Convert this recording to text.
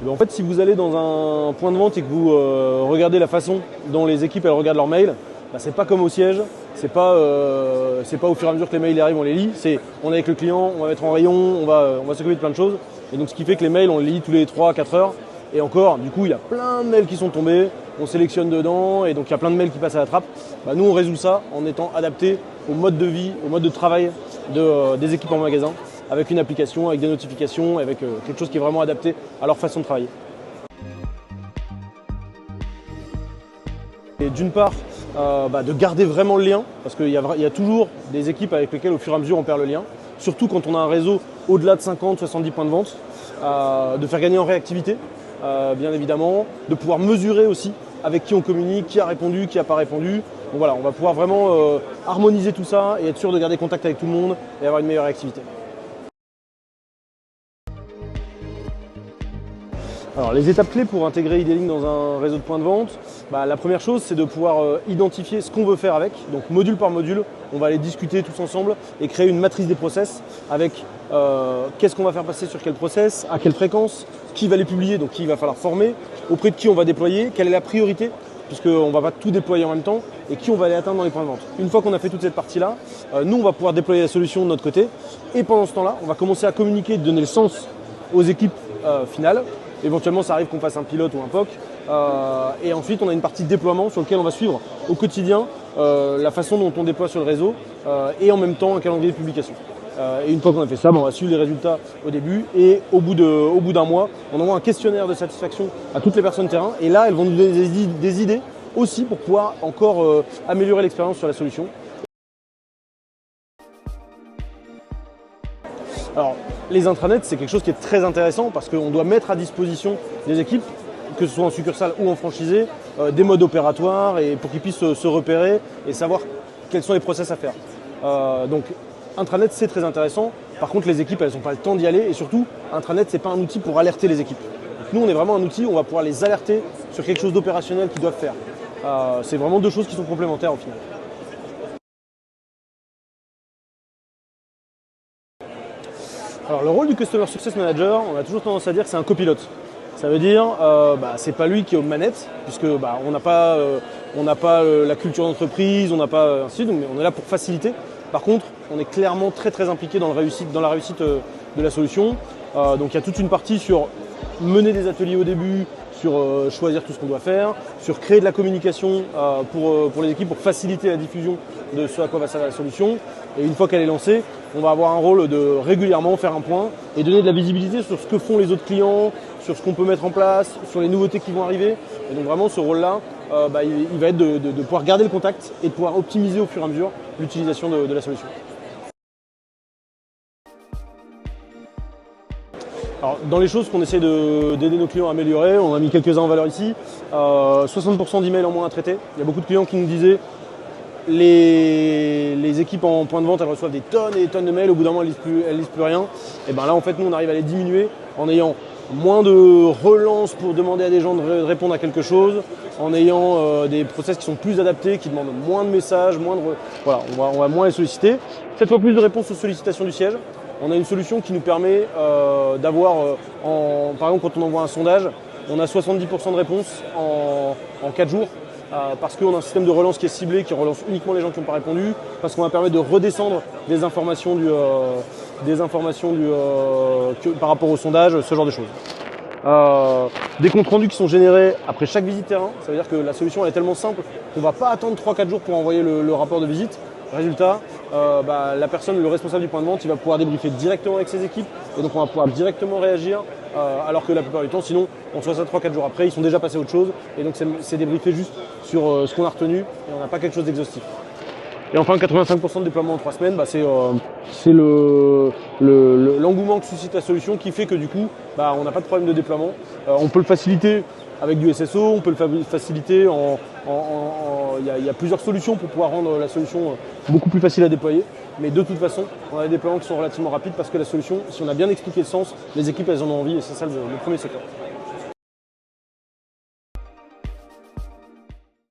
En fait, si vous allez dans un point de vente et que vous regardez la façon dont les équipes elles regardent leurs mails, c'est pas comme au siège, c'est pas au fur et à mesure que les mails arrivent, on les lit, on est avec le client, on va mettre en rayon, on va s'occuper de plein de choses. Et donc ce qui fait que les mails, on les lit tous les 3-4 heures. Et encore, du coup, il y a plein de mails qui sont tombés, on sélectionne dedans, et donc il y a plein de mails qui passent à la trappe. Nous, on résout ça en étant adapté au mode de vie, au mode de travail des équipes en magasin, avec une application, avec des notifications, avec quelque chose qui est vraiment adapté à leur façon de travailler. Et d'une part, de garder vraiment le lien, parce qu'il y a toujours des équipes avec lesquelles au fur et à mesure on perd le lien, surtout quand on a un réseau au-delà de 50-70 points de vente, de faire gagner en réactivité, bien évidemment, de pouvoir mesurer aussi avec qui on communique, qui a répondu, qui n'a pas répondu. Donc voilà, on va pouvoir vraiment harmoniser tout ça et être sûr de garder contact avec tout le monde et avoir une meilleure réactivité. Alors, les étapes clés pour intégrer IDLink dans un réseau de points de vente, la première chose c'est de pouvoir identifier ce qu'on veut faire avec. Donc module par module, on va aller discuter tous ensemble et créer une matrice des process avec qu'est-ce qu'on va faire passer sur quel process, à quelle fréquence, qui va les publier, donc qui il va falloir former, auprès de qui on va déployer, quelle est la priorité, puisqu'on ne va pas tout déployer en même temps, et qui on va aller atteindre dans les points de vente. Une fois qu'on a fait toute cette partie-là, nous on va pouvoir déployer la solution de notre côté, et pendant ce temps-là, on va commencer à communiquer, donner le sens aux équipes finales. Éventuellement, ça arrive qu'on fasse un pilote ou un POC. Et ensuite, on a une partie de déploiement sur laquelle on va suivre au quotidien la façon dont on déploie sur le réseau et en même temps un calendrier de publication. Et une fois qu'on a fait ça, on va suivre les résultats au début et au bout d'un mois, on envoie un questionnaire de satisfaction à toutes les personnes terrain. Et là, elles vont nous donner des idées aussi pour pouvoir encore améliorer l'expérience sur la solution. Alors, les intranets, c'est quelque chose qui est très intéressant parce qu'on doit mettre à disposition des équipes, que ce soit en succursale ou en franchisé, des modes opératoires et pour qu'ils puissent se repérer et savoir quels sont les process à faire. Donc, intranet, c'est très intéressant. Par contre, les équipes, elles n'ont pas le temps d'y aller et surtout, intranet, ce n'est pas un outil pour alerter les équipes. Donc, nous, on est vraiment un outil où on va pouvoir les alerter sur quelque chose d'opérationnel qu'ils doivent faire. C'est vraiment deux choses qui sont complémentaires au final. Alors le rôle du Customer Success Manager, on a toujours tendance à dire que c'est un copilote. Ça veut dire c'est pas lui qui est aux manettes, puisque on n'a pas la culture d'entreprise, on n'a pas ainsi de suite, mais on est là pour faciliter. Par contre, on est clairement très très impliqué dans la réussite de la solution. Donc il y a toute une partie sur mener des ateliers au début, sur choisir tout ce qu'on doit faire, sur créer de la communication pour les équipes, pour faciliter la diffusion de ce à quoi va servir la solution. Et une fois qu'elle est lancée, on va avoir un rôle de régulièrement faire un point et donner de la visibilité sur ce que font les autres clients, sur ce qu'on peut mettre en place, sur les nouveautés qui vont arriver. Et donc vraiment ce rôle-là, il va être de pouvoir garder le contact et de pouvoir optimiser au fur et à mesure l'utilisation de la solution. Alors, dans les choses qu'on essaie d'aider nos clients à améliorer, on a mis quelques-uns en valeur ici. 60% d'emails en moins à traiter. Il y a beaucoup de clients qui nous disaient les équipes en point de vente, elles reçoivent des tonnes et des tonnes de mails, au bout d'un moment elles lisent plus rien. Et là en fait nous on arrive à les diminuer en ayant moins de relances pour demander à des gens de répondre à quelque chose, en ayant des process qui sont plus adaptés, qui demandent moins de messages, voilà, on va moins les solliciter. 7 fois plus de réponses aux sollicitations du siège. On a une solution qui nous permet d'avoir, par exemple quand on envoie un sondage, on a 70% de réponses en 4 jours. Parce qu'on a un système de relance qui est ciblé, qui relance uniquement les gens qui n'ont pas répondu, parce qu'on va permettre de redescendre des informations par rapport au sondage, ce genre de choses. Des comptes rendus qui sont générés après chaque visite terrain, ça veut dire que la solution elle est tellement simple qu'on ne va pas attendre 3-4 jours pour envoyer le rapport de visite. Résultat, la personne, le responsable du point de vente, il va pouvoir débriefer directement avec ses équipes et donc on va pouvoir directement réagir alors que la plupart du temps, sinon, on soit ça 3-4 jours après, ils sont déjà passés à autre chose et donc c'est débriefé juste sur ce qu'on a retenu et on n'a pas quelque chose d'exhaustif. Et enfin, 85% de déploiement en 3 semaines, c'est l'engouement que suscite la solution qui fait que du coup, on n'a pas de problème de déploiement. On peut le faciliter avec du SSO, on peut le faciliter il y a plusieurs solutions pour pouvoir rendre la solution beaucoup plus facile à déployer. Mais de toute façon, on a des déploiements qui sont relativement rapides parce que la solution, si on a bien expliqué le sens, les équipes elles en ont envie et c'est ça le premier secret.